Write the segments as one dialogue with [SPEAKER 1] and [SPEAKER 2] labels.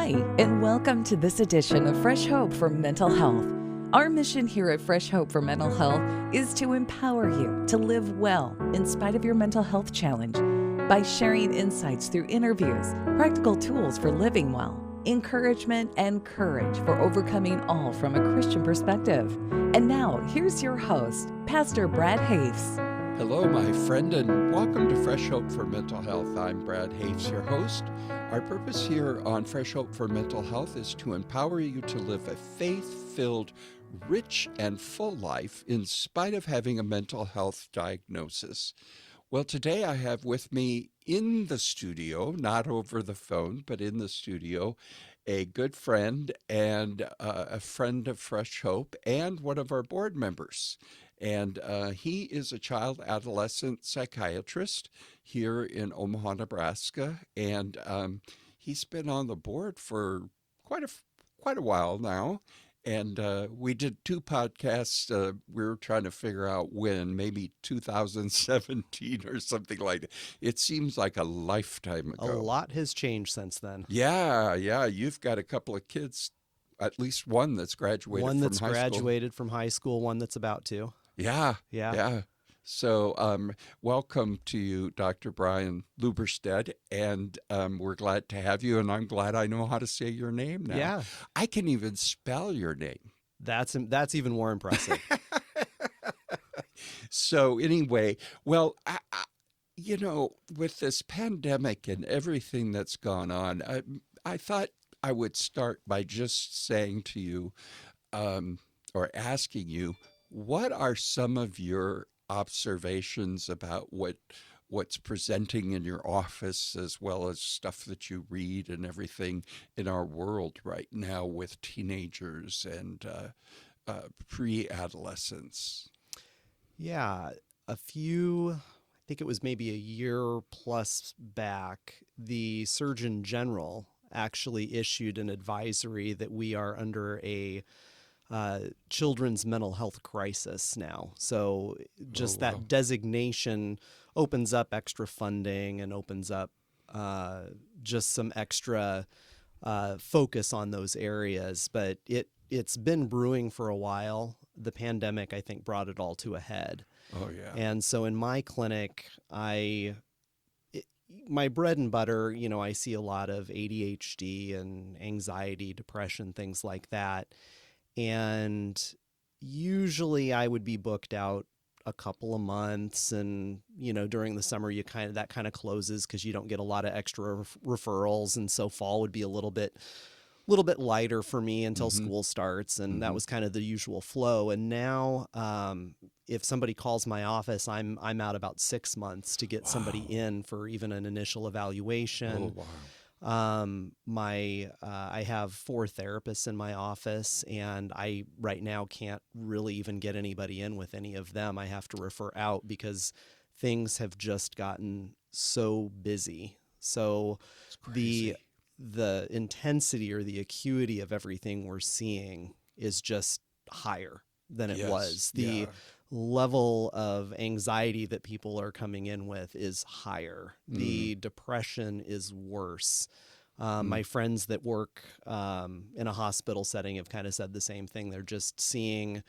[SPEAKER 1] Hi, and welcome to this edition of Fresh Hope for Mental Health. Our mission here at Fresh Hope for Mental Health is to empower you to live well in spite of your mental health challenge by sharing insights through interviews, practical tools for living well, encouragement, and courage for overcoming all from a Christian perspective. And now, here's your host, Pastor Brad Hafes.
[SPEAKER 2] Hello, my friend, and welcome to Fresh Hope for Mental Health. I'm Brad Hafes, your host. Our purpose here on Fresh Hope for Mental Health is to empower you to live a faith-filled, rich, and full life in spite of having a mental health diagnosis. Well, today I have with me in the studio, not over the phone, but in the studio, a good friend and a friend of Fresh Hope and one of our board members. And he is a child adolescent psychiatrist here in Omaha, Nebraska. And he's been on the board for quite a while now. And we did two podcasts. We were trying to figure out when, maybe 2017 or something like that. It seems like a lifetime ago.
[SPEAKER 3] A lot has changed since then.
[SPEAKER 2] Yeah. You've got a couple of kids, at least one that's graduated from high school.
[SPEAKER 3] One that's graduated from high school, one that's about to.
[SPEAKER 2] Yeah. So welcome to you, Dr. Brian Lubberstedt, and we're glad to have you, and I'm glad I know how to say your name now.
[SPEAKER 3] Yeah.
[SPEAKER 2] I can even spell your name.
[SPEAKER 3] That's even more impressive.
[SPEAKER 2] So anyway, well, with this pandemic and everything that's gone on, I thought I would start by just saying to you, or asking you, what are some of your observations about what's presenting in your office, as well as stuff that you read and everything in our world right now with teenagers and pre-adolescents?
[SPEAKER 3] Yeah, I think it was maybe a year plus back, the Surgeon General actually issued an advisory that we are under a children's mental health crisis now. So just that designation opens up extra funding and opens up just some extra focus on those areas. But it's been brewing for a while. The pandemic, I think, brought it all to a head.
[SPEAKER 2] Oh, yeah.
[SPEAKER 3] And so in my clinic, my bread and butter, I see a lot of ADHD and anxiety, depression, things like that. And usually I would be booked out a couple of months, and during the summer that kind of closes because you don't get a lot of extra referrals, and so fall would be a little bit lighter for me until school starts, and that was kind of the usual flow. And now if somebody calls my office, I'm out about 6 months to get somebody in for even an initial evaluation.
[SPEAKER 2] Oh, wow.
[SPEAKER 3] I have 4 therapists in my office, and I right now can't really even get anybody in with any of them. I have to refer out because things have just gotten so busy. So the intensity or the acuity of everything we're seeing is just higher than it was. The level of anxiety that people are coming in with is higher. The depression is worse. My friends that work in a hospital setting have kind of said the same thing. They're just seeing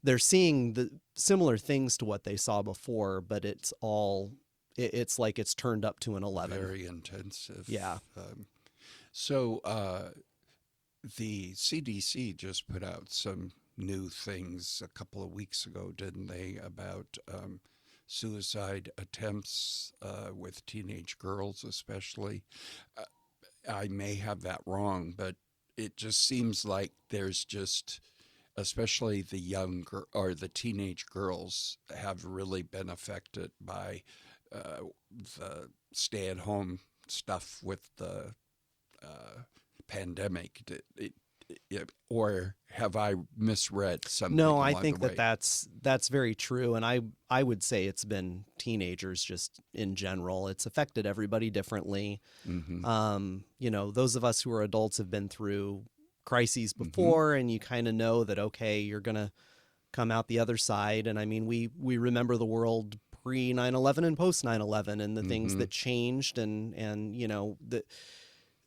[SPEAKER 3] the similar things to what they saw before, but it's like it's turned up to an 11.
[SPEAKER 2] Very intensive.
[SPEAKER 3] Yeah.
[SPEAKER 2] So the CDC just put out some new things a couple of weeks ago, didn't they, about suicide attempts with teenage girls especially. I may have that wrong, but it just seems like there's just, especially the the teenage girls have really been affected by the stay-at-home stuff with the pandemic. Or have I misread something?
[SPEAKER 3] No, I think that's very true. And I would say it's been teenagers just in general. It's affected everybody differently. Those of us who are adults have been through crises before, and you kind of know that, okay, you're going to come out the other side. And I mean, we remember the world pre 9/11 and post 9/11 and the things that changed, and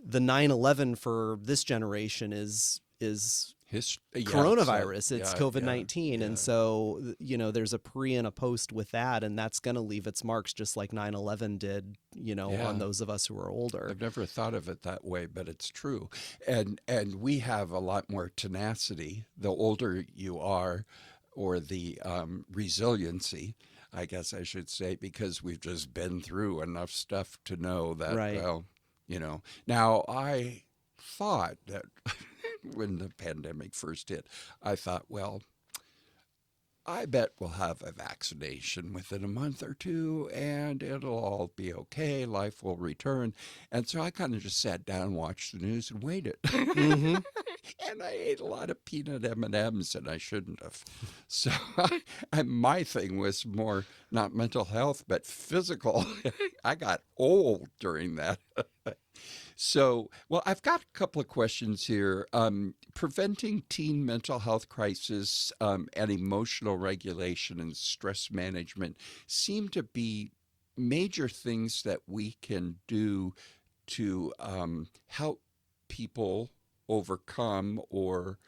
[SPEAKER 3] the 9/11 for this generation is coronavirus. It's COVID-19. And so, there's a pre and a post with that, and that's going to leave its marks just like 9/11 did, on those of us who are older.
[SPEAKER 2] I've never thought of it that way, but it's true. And we have a lot more tenacity the older you are, or the resiliency, I guess I should say, because we've just been through enough stuff to know that, well, Now, I thought that when the pandemic first hit, I thought, well, I bet we'll have a vaccination within a month or two and it'll all be okay. Life will return. And so I kind of just sat down and watched the news and waited.
[SPEAKER 3] Mm-hmm.
[SPEAKER 2] And I ate a lot of peanut M&Ms and I shouldn't have. So my thing was more not mental health, but physical. I got old during that. So, well, I've got a couple of questions here. Preventing teen mental health crisis and emotional regulation and stress management seem to be major things that we can do to help people overcome or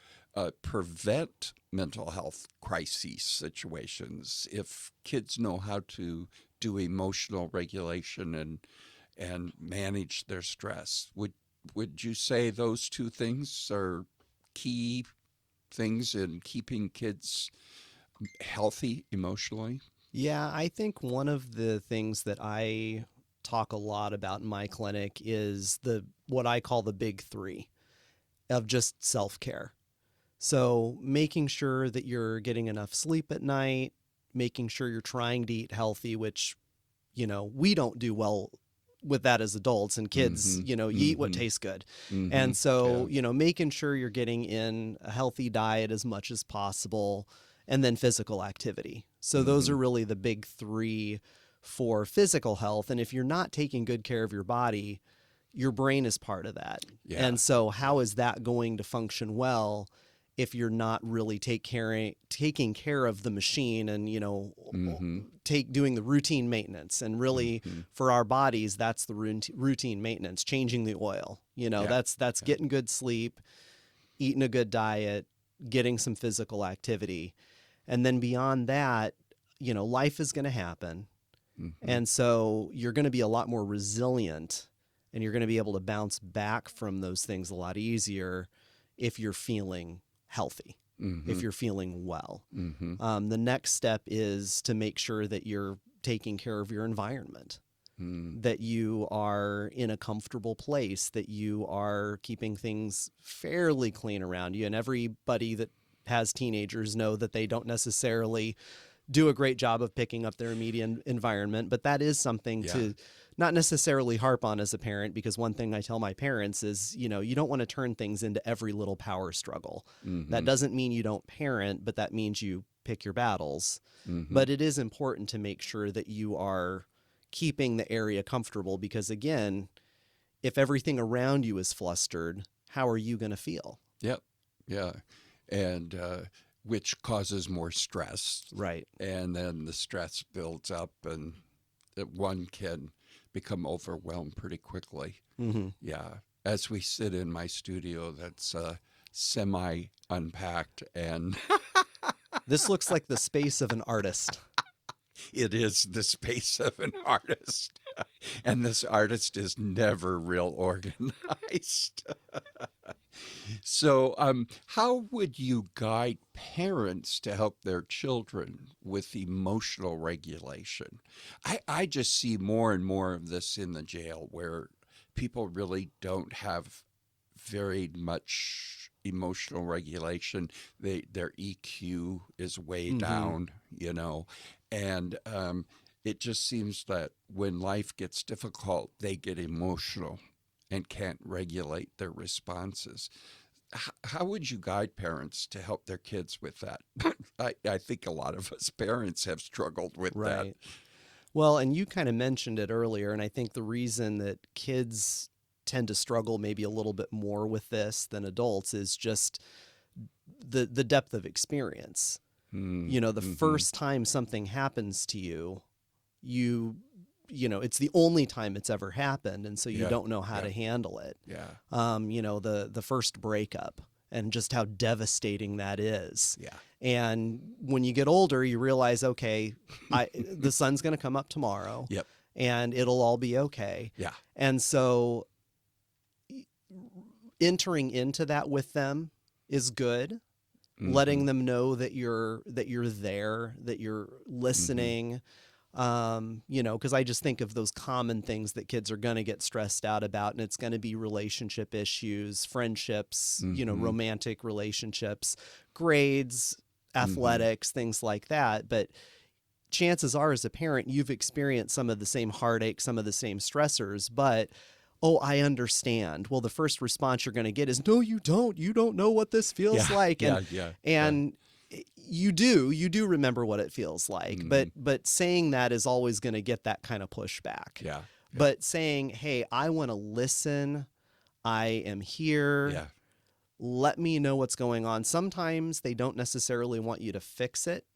[SPEAKER 2] prevent mental health crises situations. If kids know how to do emotional regulation and manage their stress. Would you say those two things are key things in keeping kids healthy emotionally?
[SPEAKER 3] Yeah, I think one of the things that I talk a lot about in my clinic is what I call the big three of just self-care. So making sure that you're getting enough sleep at night, making sure you're trying to eat healthy, which, we don't do well with that as adults, and kids, you eat what tastes good. And so, making sure you're getting in a healthy diet as much as possible, and then physical activity. So those are really the big three for physical health. And if you're not taking good care of your body, your brain is part of that. Yeah. And so how is that going to function well if you're not really taking care of the machine and, doing the routine maintenance? And really for our bodies, that's the routine maintenance, changing the oil, that's getting good sleep, eating a good diet, getting some physical activity. And then beyond that, life is going to happen. And so you're going to be a lot more resilient, and you're going to be able to bounce back from those things a lot easier if you're feeling healthy, if you're feeling well. The next step is to make sure that you're taking care of your environment, that you are in a comfortable place, that you are keeping things fairly clean around you. And everybody that has teenagers know that they don't necessarily do a great job of picking up their immediate environment, but that is something to not necessarily harp on as a parent, because one thing I tell my parents is, you don't want to turn things into every little power struggle. That doesn't mean you don't parent, but that means you pick your battles. But it is important to make sure that you are keeping the area comfortable, because again, if everything around you is flustered, how are you going to feel?
[SPEAKER 2] Yep. Yeah. And which causes more stress.
[SPEAKER 3] Right.
[SPEAKER 2] And then the stress builds up, and one can become overwhelmed pretty quickly. Yeah. As we sit in my studio that's semi-unpacked, and
[SPEAKER 3] this looks like the space of an artist.
[SPEAKER 2] It is the space of an artist. And this artist is never real organized. So how would you guide parents to help their children with emotional regulation? I just see more and more of this in the jail, where people really don't have very much emotional regulation. Their EQ is way down, and it just seems that when life gets difficult, they get emotional and can't regulate their responses. How would you guide parents to help their kids with that? I think a lot of us parents have struggled with that.
[SPEAKER 3] Well, and you kind of mentioned it earlier, and I think the reason that kids tend to struggle maybe a little bit more with this than adults is just the depth of experience. The first time something happens to you, it's the only time it's ever happened. And so you
[SPEAKER 2] Yeah.
[SPEAKER 3] don't know how
[SPEAKER 2] Yeah.
[SPEAKER 3] to handle it.
[SPEAKER 2] Yeah.
[SPEAKER 3] The first breakup and just how devastating that is.
[SPEAKER 2] Yeah.
[SPEAKER 3] And when you get older, you realize, okay, the sun's going to come up tomorrow.
[SPEAKER 2] Yep.
[SPEAKER 3] And it'll all be okay.
[SPEAKER 2] Yeah.
[SPEAKER 3] And so entering into that with them is good.
[SPEAKER 2] Mm-hmm.
[SPEAKER 3] Letting them know that you're there, that you're listening. Because I just think of those common things that kids are going to get stressed out about, and it's going to be relationship issues, friendships, romantic relationships, grades, athletics, things like that. But chances are, as a parent, you've experienced some of the same heartache, some of the same stressors, but oh, I understand. Well, the first response you're going to get is, no, you don't. You don't know what this feels like. And you do remember what it feels like. But saying that is always going to get that kind of pushback.
[SPEAKER 2] Yeah.
[SPEAKER 3] But saying, hey, I want to listen. I am here.
[SPEAKER 2] Yeah.
[SPEAKER 3] Let me know what's going on. Sometimes they don't necessarily want you to fix it,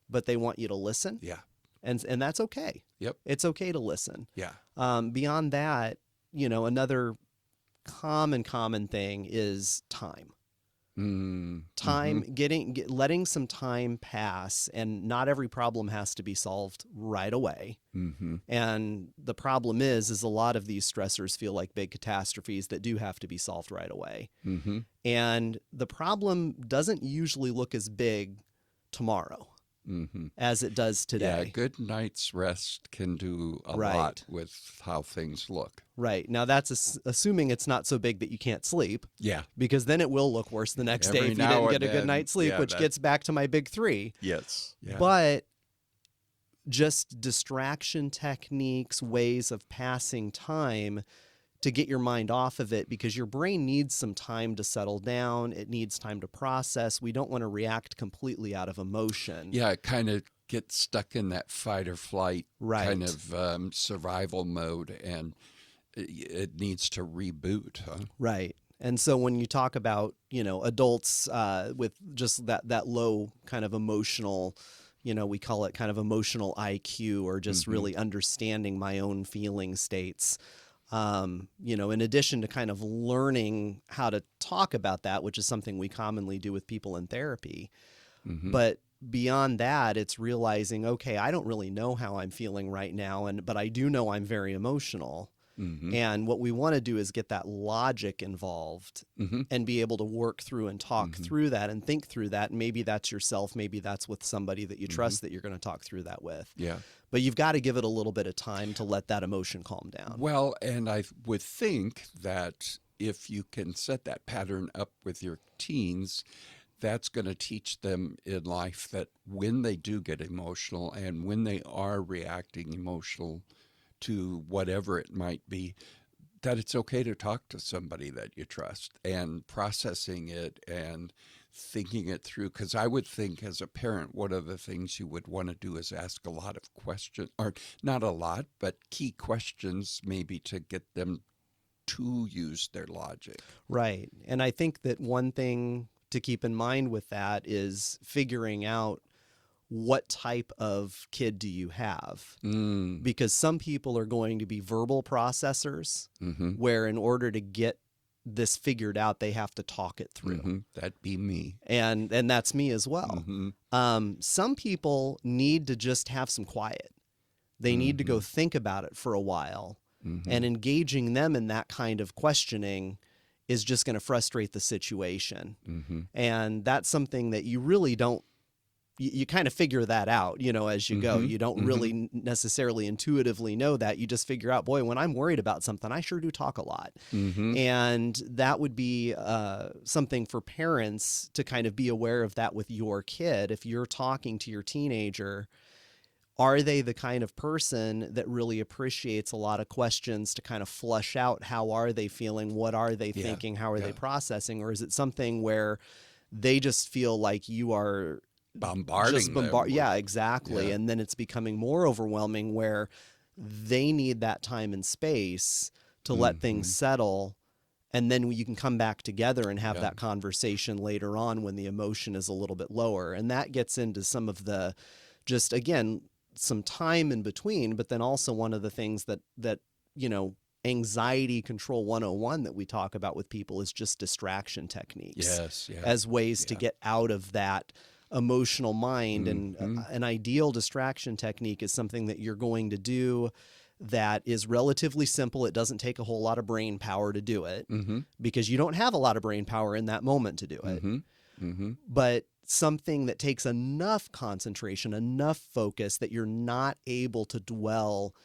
[SPEAKER 3] but they want you to listen.
[SPEAKER 2] Yeah.
[SPEAKER 3] And that's okay.
[SPEAKER 2] Yep.
[SPEAKER 3] It's okay to listen.
[SPEAKER 2] Yeah.
[SPEAKER 3] Beyond that, another common thing is time. Letting some time pass, and not every problem has to be solved right away. And the problem is a lot of these stressors feel like big catastrophes that do have to be solved right away. And the problem doesn't usually look as big tomorrow as it does today.
[SPEAKER 2] Yeah, a good night's rest can do a lot with how things look.
[SPEAKER 3] Right. Now, that's assuming it's not so big that you can't sleep.
[SPEAKER 2] Yeah.
[SPEAKER 3] Because then it will look worse the next day if you didn't get a good night's sleep, which gets back to my big three.
[SPEAKER 2] Yes. Yeah.
[SPEAKER 3] But just distraction techniques, ways of passing time to get your mind off of it, because your brain needs some time to settle down. It needs time to process. We don't want to react completely out of emotion.
[SPEAKER 2] Yeah, it kind of gets stuck in that fight or flight kind of survival mode, and it needs to reboot. Huh?
[SPEAKER 3] Right. And so when you talk about, adults with just that low kind of emotional, we call it kind of emotional IQ, or just really understanding my own feeling states. In addition to kind of learning how to talk about that, which is something we commonly do with people in therapy. But beyond that, it's realizing, okay, I don't really know how I'm feeling right now, but I do know I'm very emotional. And what we want to do is get that logic involved and be able to work through and talk through that and think through that. And maybe that's yourself. Maybe that's with somebody that you trust that you're going to talk through that with.
[SPEAKER 2] Yeah.
[SPEAKER 3] But you've got to give it a little bit of time to let that emotion calm down.
[SPEAKER 2] Well, and I would think that if you can set that pattern up with your teens, that's going to teach them in life that when they do get emotional and when they are reacting emotional to whatever it might be, that it's okay to talk to somebody that you trust, and processing it and thinking it through. Because I would think, as a parent, one of the things you would want to do is ask a lot of questions, or not a lot, but key questions, maybe to get them to use their logic.
[SPEAKER 3] Right. And I think that one thing to keep in mind with that is figuring out what type of kid do you have? Because some people are going to be verbal processors, where in order to get this figured out, they have to talk it through.
[SPEAKER 2] That'd be me.
[SPEAKER 3] And that's me as well. Some people need to just have some quiet. They need to go think about it for a while. And engaging them in that kind of questioning is just going to frustrate the situation. And that's something that you really don't, you kind of figure that out, as you go. You don't really necessarily intuitively know that. You just figure out, boy, when I'm worried about something, I sure do talk a lot. And that would be something for parents to kind of be aware of that with your kid. If you're talking to your teenager, are they the kind of person that really appreciates a lot of questions to kind of flush out how are they feeling, what are they thinking, how are they processing? Or is it something where they just feel like you are
[SPEAKER 2] bombarding them.
[SPEAKER 3] Yeah, exactly. And then it's becoming more overwhelming, where they need that time and space to let things settle. And then you can come back together and have that conversation later on when the emotion is a little bit lower. And that gets into some of the, just again, some time in between. But then also one of the things that anxiety control 101 that we talk about with people is just distraction techniques.
[SPEAKER 2] Yes, yeah.
[SPEAKER 3] As ways to get out of that emotional mind. And an ideal distraction technique is something that you're going to do that is relatively simple. It doesn't take a whole lot of brain power to do it because you don't have a lot of brain power in that moment to do it. But something that takes enough concentration, enough focus that you're not able to dwell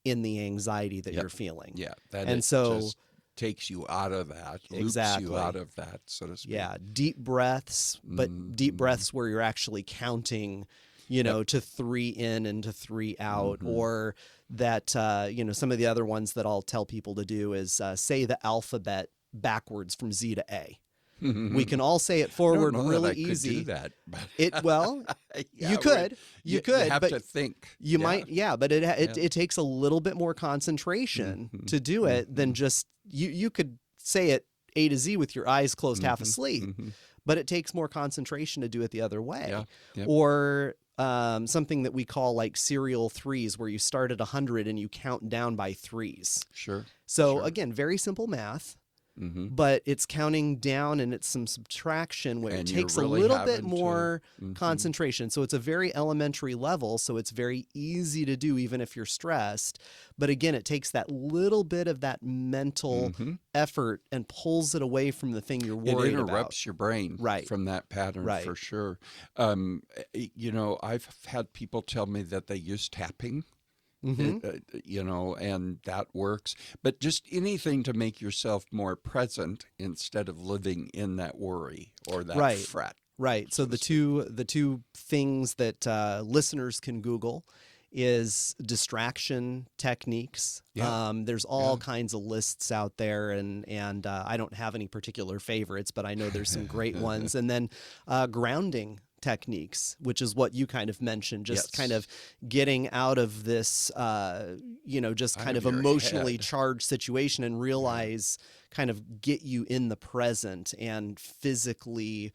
[SPEAKER 3] in the anxiety that you're feeling.
[SPEAKER 2] Yeah. That
[SPEAKER 3] and so
[SPEAKER 2] just takes you out of that, loops
[SPEAKER 3] exactly.
[SPEAKER 2] you out of that, so to speak.
[SPEAKER 3] Yeah. Deep breaths, but deep breaths where you're actually counting, to 3 in and to 3 out, or that, some of the other ones that I'll tell people to do is say the alphabet backwards from Z to A. We can all say it forward really easy.
[SPEAKER 2] Could do that, but
[SPEAKER 3] you could. You
[SPEAKER 2] have
[SPEAKER 3] but
[SPEAKER 2] to think.
[SPEAKER 3] You might, but it takes a little bit more concentration to do it than just you could say it A to Z with your eyes closed, half asleep, but it takes more concentration to do it the other way.
[SPEAKER 2] Yeah. Yep.
[SPEAKER 3] Or something that we call like serial threes, where you start at 100 and you count down by threes.
[SPEAKER 2] Sure.
[SPEAKER 3] So again, very simple math. But it's counting down and it's some subtraction where it takes a little bit more concentration. So it's a very elementary level. So it's very easy to do even if you're stressed. But again, it takes that little bit of that mental effort and pulls it away from the thing you're worried about.
[SPEAKER 2] It interrupts your brain from that pattern for sure. I've had people tell me that they use tapping. And that works. But just anything to make yourself more present instead of living in that worry or that fret.
[SPEAKER 3] Right. So the two things that listeners can Google is distraction techniques. There's all kinds of lists out there, and I don't have any particular favorites, but I know there's some great ones. And then grounding techniques, which is what you kind of mentioned, just kind of getting out of this, just kind of emotionally charged situation and realize, kind of get you in the present and physically,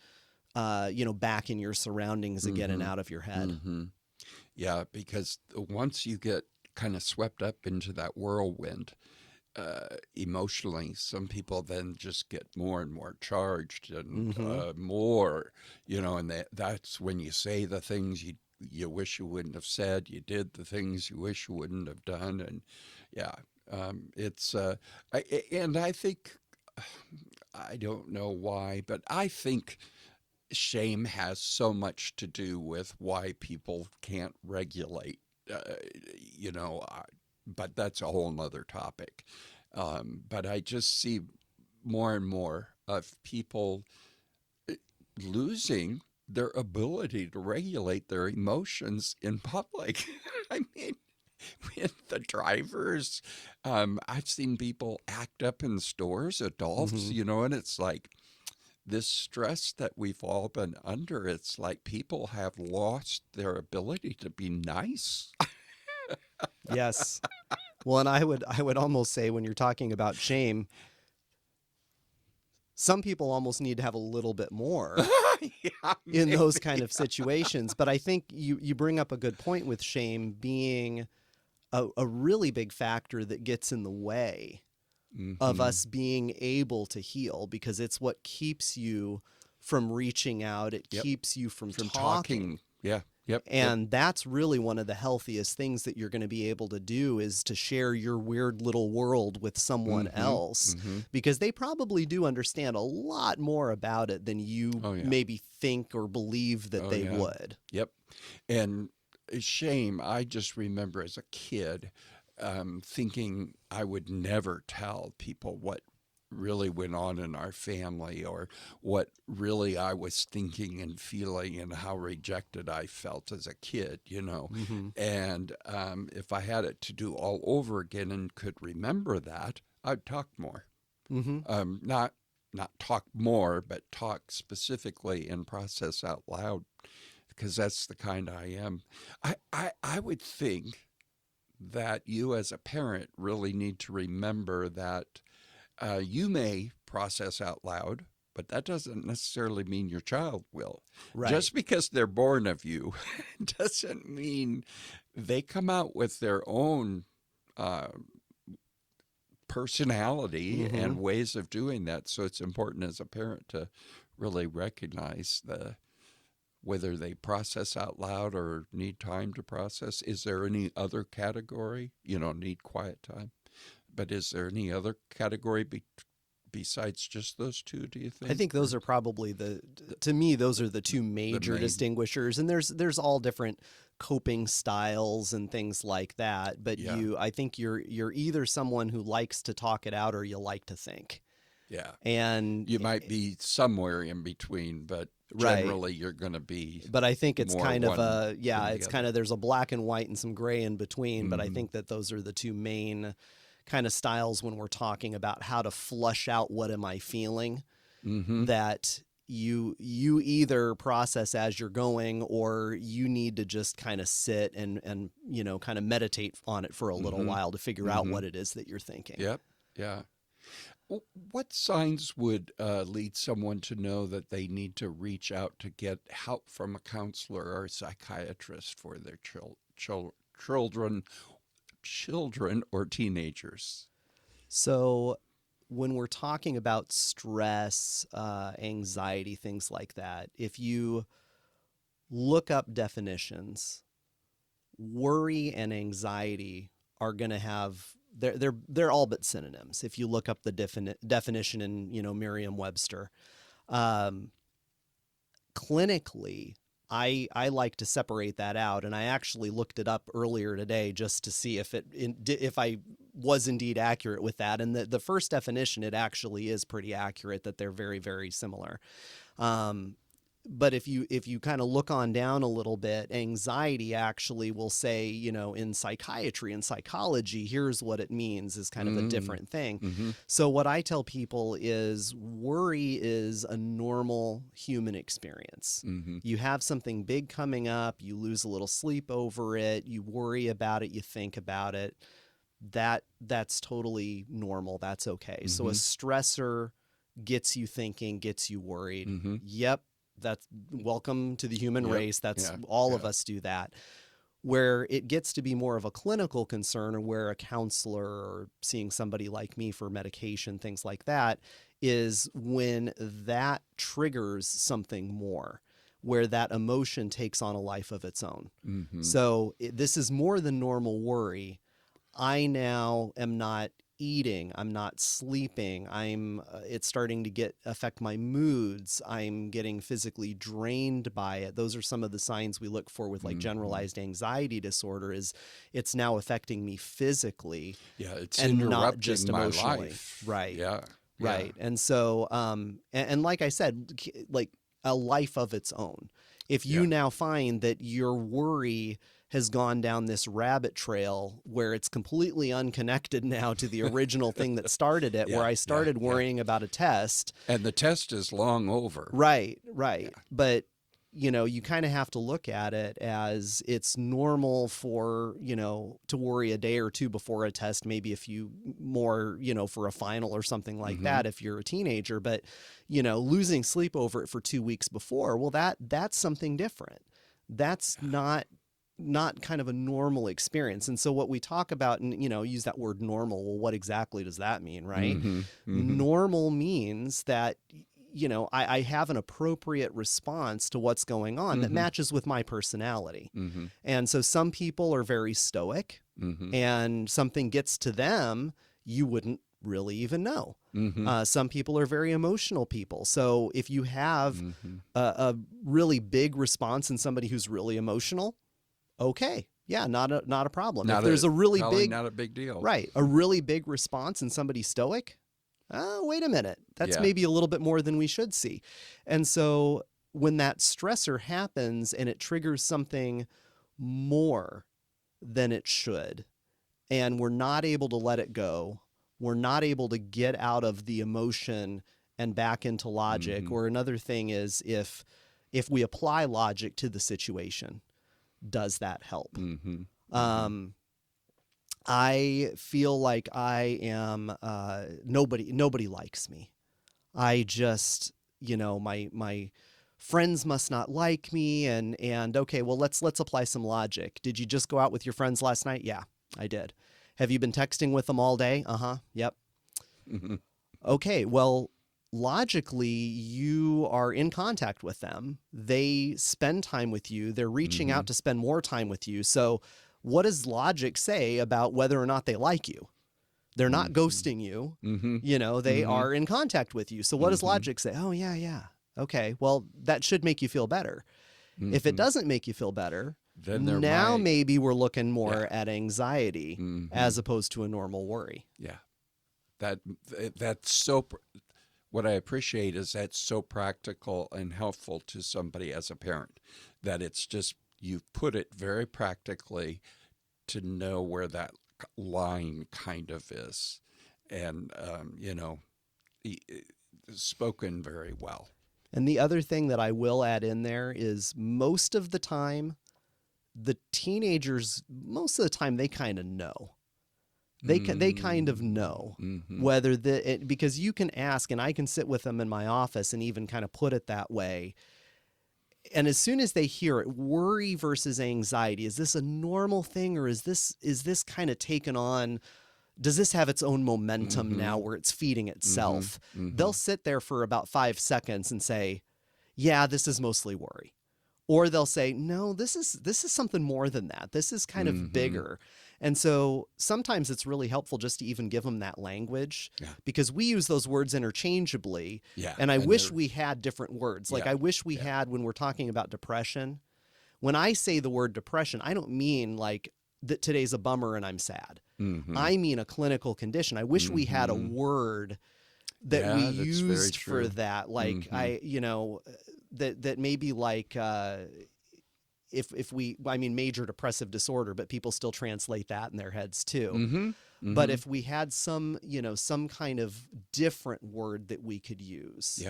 [SPEAKER 3] back in your surroundings again and out of your head.
[SPEAKER 2] Yeah, because once you get kind of swept up into that whirlwind, emotionally, some people then just get more and more charged and more, and that's when you say the things you wish you wouldn't have said, you did the things you wish you wouldn't have done. And I think, I don't know why, but I think shame has so much to do with why people can't regulate, but that's a whole nother topic. But I just see more and more of people losing their ability to regulate their emotions in public. I mean, with the drivers, I've seen people act up in stores, adults, and it's like this stress that we've all been under. It's like people have lost their ability to be nice.
[SPEAKER 3] Yes. Well, and I would almost say, when you're talking about shame, some people almost need to have a little bit more in those kind of situations. But I think you bring up a good point with shame being a really big factor that gets in the way of us being able to heal, because it's what keeps you from reaching out. It keeps you from talking.
[SPEAKER 2] Yeah. Yep.
[SPEAKER 3] And that's really one of the healthiest things that you're going to be able to do, is to share your weird little world with someone else, because they probably do understand a lot more about it than you maybe think or believe that they would.
[SPEAKER 2] Yep. And shame, I just remember as a kid thinking I would never tell people what really went on in our family, or what really I was thinking and feeling, and how rejected I felt as a kid, And if I had it to do all over again and could remember that, I'd talk more. Not talk more, but talk specifically and process out loud, because that's the kind I am. I would think that you as a parent really need to remember that you may process out loud, but that doesn't necessarily mean your child will.
[SPEAKER 3] Right.
[SPEAKER 2] Just because they're born of you doesn't mean they come out with their own personality and ways of doing that. So it's important as a parent to really recognize whether they process out loud or need time to process. Is there any other category? Need quiet time. But is there any other category besides just those two, do you think?
[SPEAKER 3] I think those are probably to me, those are the two major distinguishers. And there's all different coping styles and things like that. But I think you're either someone who likes to talk it out or you like to think.
[SPEAKER 2] Yeah.
[SPEAKER 3] And
[SPEAKER 2] you might be somewhere in between, but generally you're going to be.
[SPEAKER 3] But I think it's kind of there's a black and white and some gray in between. But I think that those are the two main kind of styles when we're talking about how to flush out what am I feeling, that you either process as you're going, or you need to just kind of sit and kind of meditate on it for a little while to figure out what it is that you're thinking.
[SPEAKER 2] Yep. Yeah. What signs would lead someone to know that they need to reach out to get help from a counselor or a psychiatrist for their children or teenagers?
[SPEAKER 3] So when we're talking about stress, anxiety, things like that, if you look up definitions, worry and anxiety are going to have they're all but synonyms. If you look up the definition in Merriam-Webster, clinically, I like to separate that out, and I actually looked it up earlier today just to see if I was indeed accurate with that. And the first definition, it actually is pretty accurate, that they're very, very similar. But if you kind of look on down a little bit, anxiety actually will say, in psychiatry and psychology, here's what it means, is kind of a different thing. So what I tell people is worry is a normal human experience. You have something big coming up, you lose a little sleep over it, you worry about it, you think about it. That's totally normal. That's okay. So a stressor gets you thinking, gets you worried. Yep. That's welcome to the human race. That's all of us do that. Where it gets to be more of a clinical concern, or where a counselor or seeing somebody like me for medication, things like that, is when that triggers something more, where that emotion takes on a life of its own. So this is more than normal worry. I now am not eating, I'm not sleeping, it's starting to affect my moods, I'm getting physically drained by it. Those are some of the signs we look for with generalized anxiety disorder, is it's now affecting me physically.
[SPEAKER 2] Yeah, it's
[SPEAKER 3] and
[SPEAKER 2] interrupting
[SPEAKER 3] not just
[SPEAKER 2] my
[SPEAKER 3] emotionally.
[SPEAKER 2] life.
[SPEAKER 3] Right.
[SPEAKER 2] Yeah.
[SPEAKER 3] Right. And so and like I said, like a life of its own. If you now find that your worry has gone down this rabbit trail where it's completely unconnected now to the original thing that started it, where I started worrying about a test.
[SPEAKER 2] And the test is long over.
[SPEAKER 3] Right. Yeah. But, you kind of have to look at it as it's normal for, to worry a day or two before a test, maybe a few more, for a final or something like that if you're a teenager. But, losing sleep over it for 2 weeks before, well, that's something different. That's not kind of a normal experience. And so what we talk about, and, use that word normal, well, what exactly does that mean, right? Normal means that, I have an appropriate response to what's going on that matches with my personality. And so some people are very stoic, and something gets to them, you wouldn't really even know. Some people are very emotional people. So if you have a really big response in somebody who's really emotional, okay. Yeah, not a problem. If there's not
[SPEAKER 2] a big deal.
[SPEAKER 3] Right. A really big response in somebody stoic, wait a minute. That's maybe a little bit more than we should see. And so when that stressor happens and it triggers something more than it should, and we're not able to let it go, we're not able to get out of the emotion and back into logic. Or another thing is if we apply logic to the situation, does that help? I feel like I am nobody likes me. I just, my friends must not like me, and okay, well, let's apply some logic. Did you just go out with your friends last night? Yeah, I did. Have you been texting with them all day? Yep. Okay, well, logically, you are in contact with them. They spend time with you. They're reaching out to spend more time with you. So what does logic say about whether or not they like you? They're not ghosting you. They are in contact with you. So what does logic say? Oh, yeah. Okay, well, that should make you feel better. If it doesn't make you feel better,
[SPEAKER 2] then
[SPEAKER 3] now maybe we're looking more at anxiety as opposed to a normal worry.
[SPEAKER 2] Yeah. That's so, what I appreciate is that's so practical and helpful to somebody as a parent, that it's just, you've put it very practically to know where that line kind of is. And, spoken very well.
[SPEAKER 3] And the other thing that I will add in there is most of the time, the teenagers, they kind of know. They kind of know whether because you can ask, and I can sit with them in my office and even kind of put it that way. And as soon as they hear it, worry versus anxiety, is this a normal thing, or is this kind of taken on? Does this have its own momentum now where it's feeding itself? They'll sit there for about 5 seconds and say, yeah, this is mostly worry. Or they'll say, no, this is something more than that. This is kind of bigger. And so sometimes it's really helpful just to even give them that language, because we use those words interchangeably.
[SPEAKER 2] Yeah.
[SPEAKER 3] And I wish we had different words. Like I wish we had, when we're talking about depression, when I say the word depression, I don't mean like that today's a bummer and I'm sad. I mean a clinical condition. I wish we had a word that we used for that. Like that maybe like, I mean major depressive disorder, but people still translate that in their heads too. But if we had some kind of different word that we could use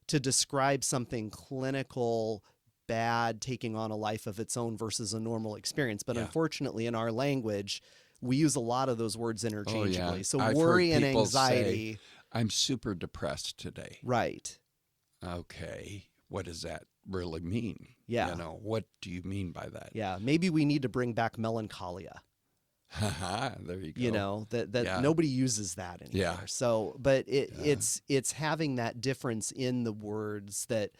[SPEAKER 3] to describe something clinical, bad, taking on a life of its own versus a normal experience. But unfortunately in our language, we use a lot of those words interchangeably. So
[SPEAKER 2] I've
[SPEAKER 3] worry
[SPEAKER 2] heard
[SPEAKER 3] and
[SPEAKER 2] people
[SPEAKER 3] anxiety.
[SPEAKER 2] say, I'm super depressed today.
[SPEAKER 3] Right.
[SPEAKER 2] Okay. What does that really mean?
[SPEAKER 3] Yeah.
[SPEAKER 2] What do you mean by that?
[SPEAKER 3] Yeah. Maybe we need to bring back melancholia.
[SPEAKER 2] There you go.
[SPEAKER 3] That nobody uses that anymore.
[SPEAKER 2] Yeah.
[SPEAKER 3] So, but it's having that difference in the words that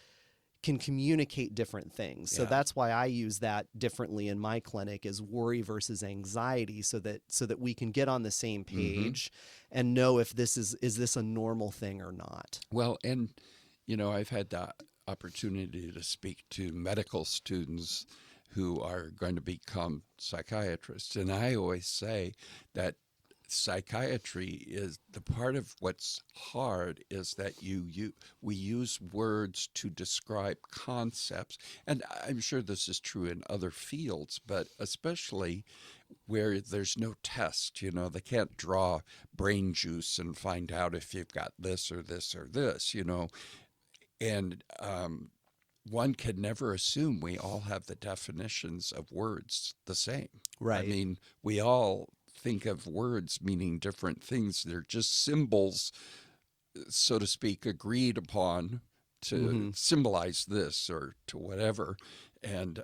[SPEAKER 3] can communicate different things. So that's why I use that differently in my clinic, is worry versus anxiety, so that we can get on the same page and know if this is this a normal thing or not.
[SPEAKER 2] Well, and I've had the opportunity to speak to medical students who are going to become psychiatrists, and I always say that psychiatry is the part of what's hard is that we use words to describe concepts, and I'm sure this is true in other fields, but especially where there's no test. They can't draw brain juice and find out if you've got this or this or this, and one can never assume we all have the definitions of words the same.
[SPEAKER 3] Right.
[SPEAKER 2] I mean, we all think of words meaning different things. They're just symbols, so to speak, agreed upon to symbolize this or to whatever. And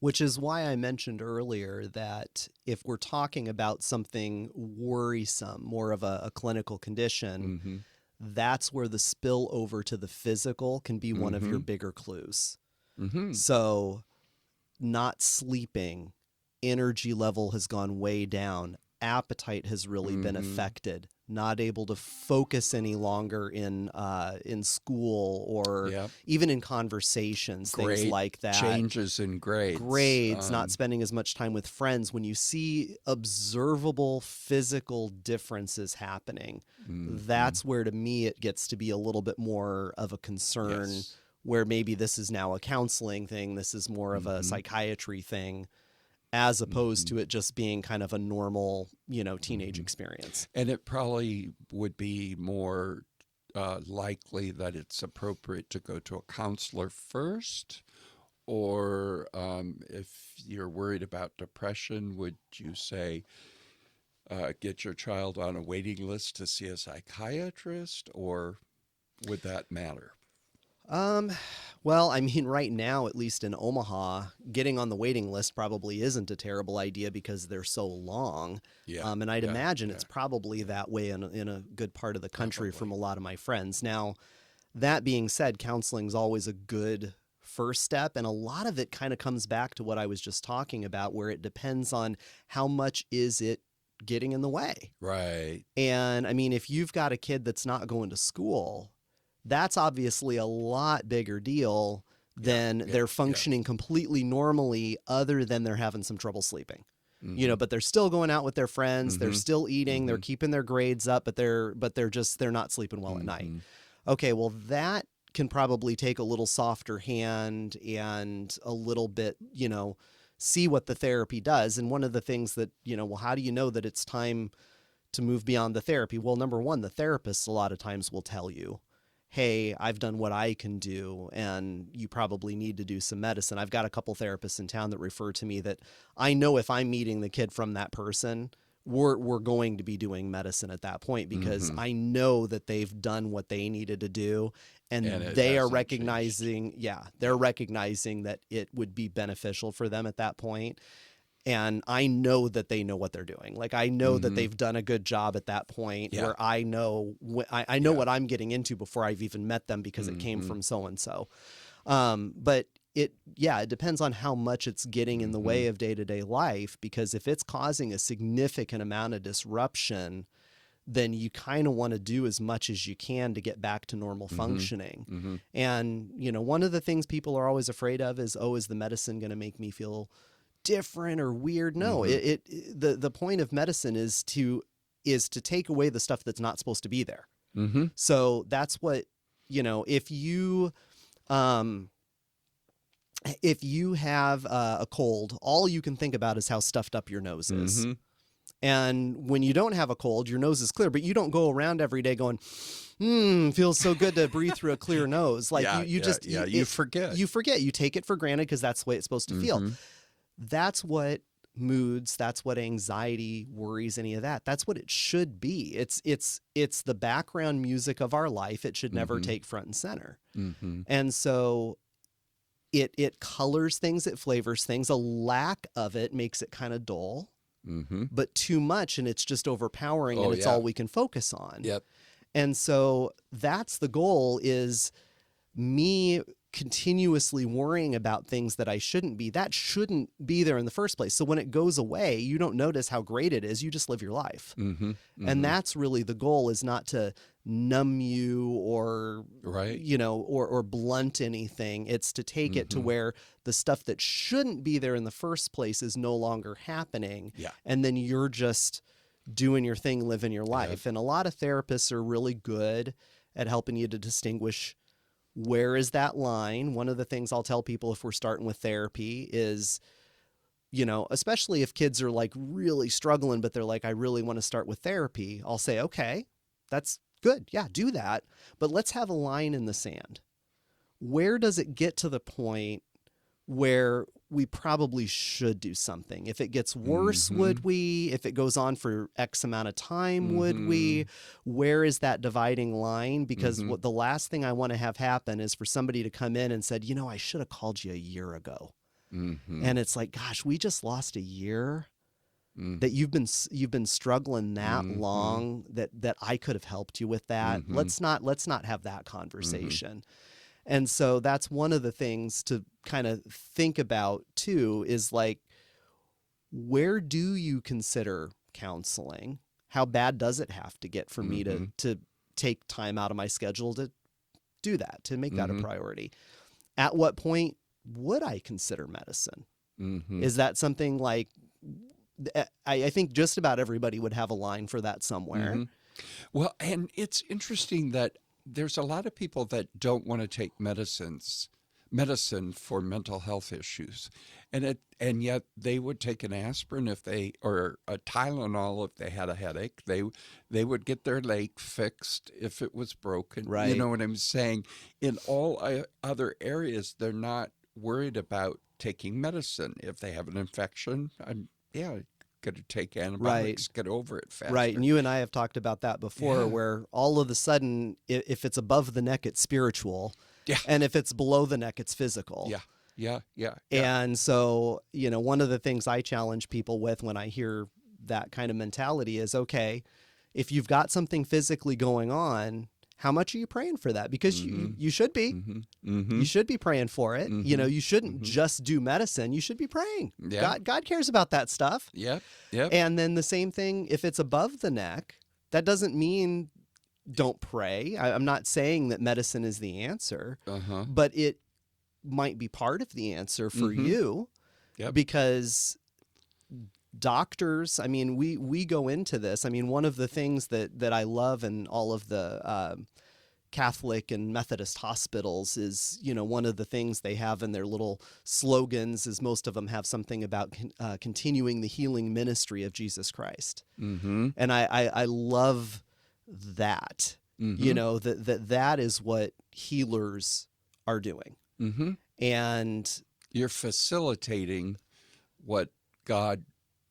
[SPEAKER 3] Which is why I mentioned earlier that if we're talking about something worrisome, more of a clinical condition, that's where the spill over to the physical can be one of your bigger clues. So not sleeping, energy level has gone way down, appetite has really been affected, not able to focus any longer in school or even in conversations, things like that.
[SPEAKER 2] Changes in grades.
[SPEAKER 3] Not spending as much time with friends. When you see observable physical differences happening, that's where, to me, it gets to be a little bit more of a concern, where maybe this is now a counseling thing, this is more of a psychiatry thing, as opposed to it just being kind of a normal, teenage experience.
[SPEAKER 2] And it probably would be more likely that it's appropriate to go to a counselor first, or if you're worried about depression, would you say get your child on a waiting list to see a psychiatrist, or would that matter?
[SPEAKER 3] Well, I mean, right now, at least in Omaha, getting on the waiting list probably isn't a terrible idea because they're so long.
[SPEAKER 2] Yeah.
[SPEAKER 3] And I'd imagine
[SPEAKER 2] yeah.
[SPEAKER 3] it's probably that way in a good part of the country
[SPEAKER 2] Probably.
[SPEAKER 3] from a lot of my friends. Now, that being said, counseling is always a good first step. And a lot of it kind of comes back to what I was just talking about, where it depends on how much is it getting in the way.
[SPEAKER 2] Right.
[SPEAKER 3] And I mean, if you've got a kid that's not going to school, that's obviously a lot bigger deal than they're functioning completely normally, other than they're having some trouble sleeping.
[SPEAKER 2] Mm-hmm.
[SPEAKER 3] But they're still going out with their friends, they're still eating, they're
[SPEAKER 2] Mm-hmm.
[SPEAKER 3] keeping their grades up, but they're not sleeping well at night. Okay, well, that can probably take a little softer hand and a little bit, see what the therapy does. And one of the things that, well, how do you know that it's time to move beyond the therapy? Well, number one, the therapist a lot of times will tell you, hey, I've done what I can do, and you probably need to do some medicine. I've got a couple therapists in town that refer to me that I know if I'm meeting the kid from that person, we're going to be doing medicine at that point, because I know that they've done what they needed to do, and they are recognizing, they're recognizing that it would be beneficial for them at that point. And I know that they know what they're doing. Like, I know that they've done a good job at that point, where I know I know what I'm getting into before I've even met them, because it came from so-and-so. But it depends on how much it's getting in the way of day-to-day life, because if it's causing a significant amount of disruption, then you kind of want to do as much as you can to get back to normal functioning. And, one of the things people are always afraid of is the medicine going to make me feel different or weird? No, the point of medicine is to take away the stuff that's not supposed to be there. So that's what, if you have a cold, all you can think about is how stuffed up your nose is. And when you don't have a cold, your nose is clear, but you don't go around every day going, feels so good to breathe through a clear nose. Like you forget. You forget. You take it for granted because that's the way it's supposed to feel. That's what moods, that's what anxiety, worries, any of that. That's what it should be. It's the background music of our life. It should never take front and center. And so it colors things, it flavors things. A lack of it makes it kind of dull, but too much and it's just overpowering, and it's all we can focus on. And so that's the goal, is me continuously worrying about things that I shouldn't be. That shouldn't be there in the first place. So when it goes away, you don't notice how great it is. You just live your life. And that's really the goal, is not to numb you or, or blunt anything. It's to take it to where the stuff that shouldn't be there in the first place is no longer happening. And then you're just doing your thing, living your life. And a lot of therapists are really good at helping you to distinguish, where is that line? One of the things I'll tell people if we're starting with therapy is, especially if kids are like really struggling, but they're like, I really want to start with therapy. I'll say, okay, that's good. Yeah, do that. But let's have a line in the sand. Where does it get to the point where we probably should do something? If it gets worse, would we? If it goes on for X amount of time, would we? Where is that dividing line? Because what the last thing I want to have happen is for somebody to come in and said, I should have called you a year ago. And it's like, gosh, we just lost a year that you've been struggling that long that I could have helped you with that. Let's not have that conversation. And so that's one of the things to kind of think about too, is like, where do you consider counseling? How bad does it have to get for me to take time out of my schedule to do that, to make that a priority? At what point would I consider medicine? Is that something like, I think just about everybody would have a line for that somewhere.
[SPEAKER 2] Well, and it's interesting that there's a lot of people that don't want to take medicine for mental health issues, and yet they would take an aspirin or a Tylenol if they had a headache. They would get their leg fixed if it was broken.
[SPEAKER 3] Right.
[SPEAKER 2] You know what I'm saying? In all other areas, they're not worried about taking medicine. If they have an infection, got to take antibiotics, get over it faster.
[SPEAKER 3] Right, and you and I have talked about that before, where all of a sudden, if it's above the neck, it's spiritual.
[SPEAKER 2] Yeah.
[SPEAKER 3] And if it's below the neck, it's physical.
[SPEAKER 2] Yeah.
[SPEAKER 3] And so, one of the things I challenge people with when I hear that kind of mentality is, okay, if you've got something physically going on, how much are you praying for that? Because you should be. You should be praying for it. You shouldn't just do medicine. You should be praying.
[SPEAKER 2] Yeah.
[SPEAKER 3] God cares about that stuff.
[SPEAKER 2] Yep.
[SPEAKER 3] And then the same thing, if it's above the neck, that doesn't mean don't pray. I'm not saying that medicine is the answer, but it might be part of the answer for you, because doctors, I mean, we go into this. I mean, one of the things that I love in all of the Catholic and Methodist hospitals is, one of the things they have in their little slogans is most of them have something about continuing the healing ministry of Jesus Christ. And I love that, that is what healers are doing. And
[SPEAKER 2] you're facilitating what God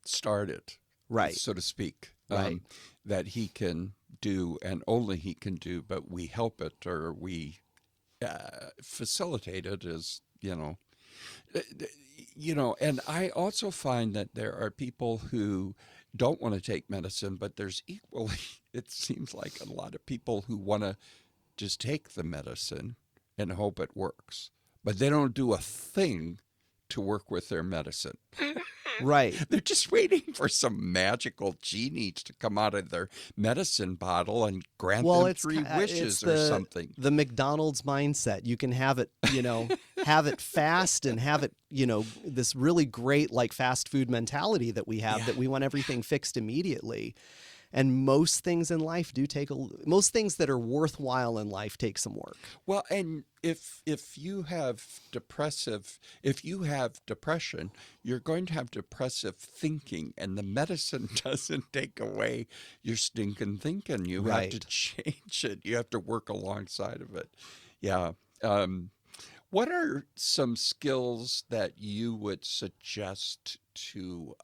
[SPEAKER 2] started,
[SPEAKER 3] right,
[SPEAKER 2] so to speak,
[SPEAKER 3] right,
[SPEAKER 2] that he can do and only he can do, but we help it or we facilitate it as, and I also find that there are people who don't want to take medicine, but there's equally, it seems like a lot of people who want to just take the medicine and hope it works, but they don't do a thing to work with their medicine.
[SPEAKER 3] Right.
[SPEAKER 2] They're just waiting for some magical genie to come out of their medicine bottle and grant them 3 wishes or something.
[SPEAKER 3] The McDonald's mindset. You can have it, have it fast and have it, this really great like fast food mentality that we have, that we want everything fixed immediately. And most things in life most things that are worthwhile in life take some work.
[SPEAKER 2] Well, and if you have depression, you're going to have depressive thinking, and the medicine doesn't take away your stinking thinking. You have to change it. You have to work alongside of it. Yeah. What are some skills that you would suggest to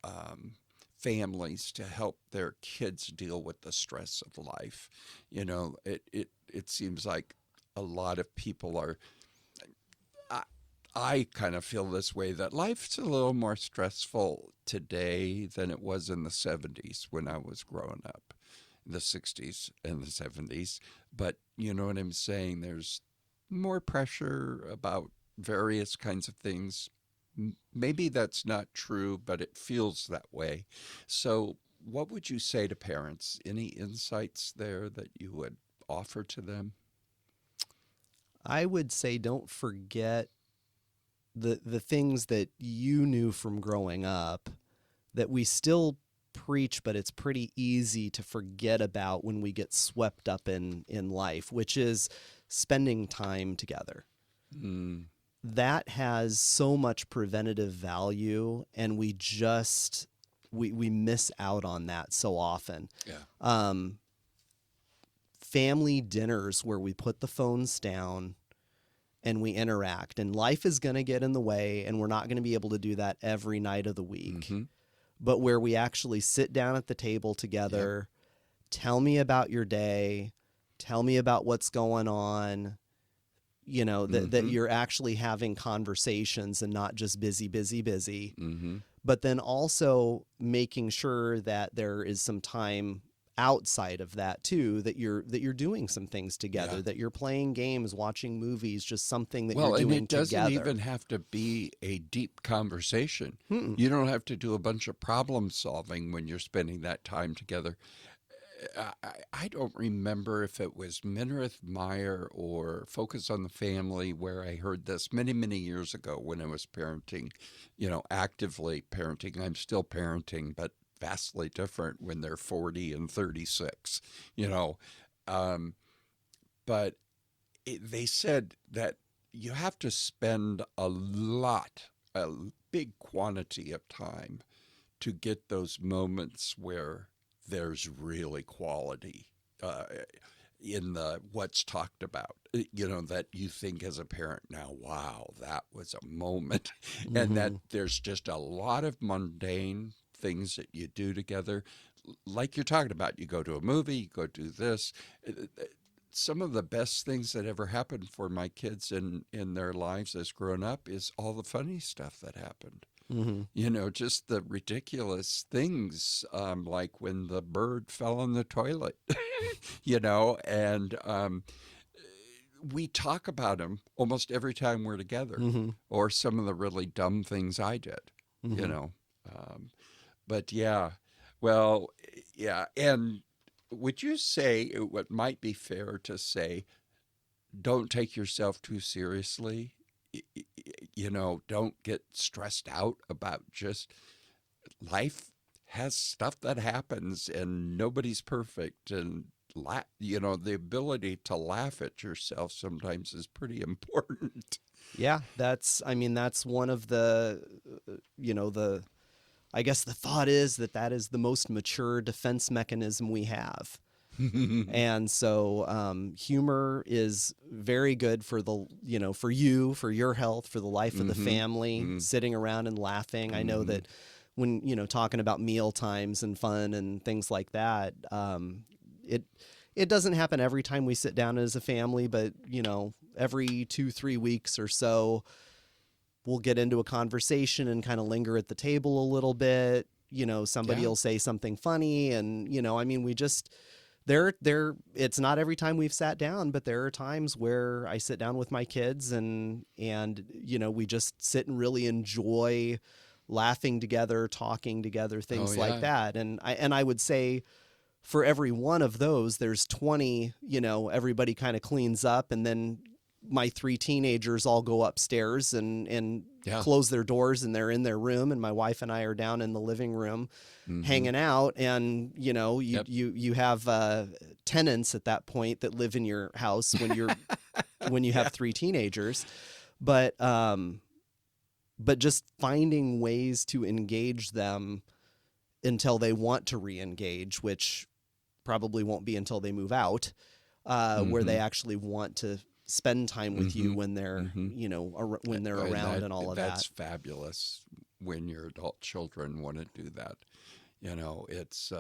[SPEAKER 2] families to help their kids deal with the stress of life? It seems like a lot of people are, I kind of feel this way, that life's a little more stressful today than it was in the 70s when I was growing up, the 60s and the 70s. But you know what I'm saying? There's more pressure about various kinds of things. Maybe that's not true, but it feels that way. So what would you say to parents? Any insights there that you would offer to them?
[SPEAKER 3] I would say don't forget the things that you knew from growing up that we still preach, but it's pretty easy to forget about when we get swept up in life, which is spending time together. That has so much preventative value, and we miss out on that so often. Family dinners where we put the phones down and we interact, and life is going to get in the way, and we're not going to be able to do that every night of the week. But where we actually sit down at the table together, tell me about your day, tell me about what's going on, that you're actually having conversations and not just busy. But then also making sure that there is some time outside of that too, that you're doing some things together, that you're playing games, watching movies, just something that you're doing together. Well, and it doesn't
[SPEAKER 2] even have to be a deep conversation. You don't have to do a bunch of problem solving when you're spending that time together. I don't remember if it was Minirth Meyer or Focus on the Family where I heard this many, many years ago when I was parenting, actively parenting. I'm still parenting, but vastly different when they're 40 and 36, but they said that you have to spend a big quantity of time to get those moments where there's really quality in what's talked about, that you think as a parent now, wow, that was a moment. And that there's just a lot of mundane things that you do together. Like you're talking about, you go to a movie, you go do this. some of the best things that ever happened for my kids in their lives as grown up is all the funny stuff that happened.
[SPEAKER 3] Mm-hmm.
[SPEAKER 2] Just the ridiculous things, like when the bird fell in the toilet, and we talk about them almost every time we're together,
[SPEAKER 3] Mm-hmm.
[SPEAKER 2] or some of the really dumb things I did, you
[SPEAKER 3] Mm-hmm.
[SPEAKER 2] know. But yeah, well, yeah. And would you say it might be fair to say, don't take yourself too seriously? Don't get stressed out about just life has stuff that happens and nobody's perfect, and the ability to laugh at yourself sometimes is pretty important.
[SPEAKER 3] Yeah, that's one of the, the, I guess the thought is that is the most mature defense mechanism we have. And so humor is very good for for you, for your health, for the life of the family, sitting around and laughing. I know that when, talking about meal times and fun and things like that, it doesn't happen every time we sit down as a family, but, every 2-3 weeks or so, we'll get into a conversation and kind of linger at the table a little bit. Somebody will say something funny, and, we just... it's not every time we've sat down, but there are times where I sit down with my kids and we just sit and really enjoy laughing together, talking together, things like that. And I would say for every one of those, there's 20, everybody kind of cleans up, and then my 3 teenagers all go upstairs and close their doors, and they're in their room, and my wife and I are down in the living room hanging out. And you have tenants at that point that live in your house when you have 3 teenagers, but just finding ways to engage them until they want to re-engage, which probably won't be until they move out, where they actually want to spend time with you when they're when they're around, and all of that.
[SPEAKER 2] That's fabulous when your adult children want to do that. It's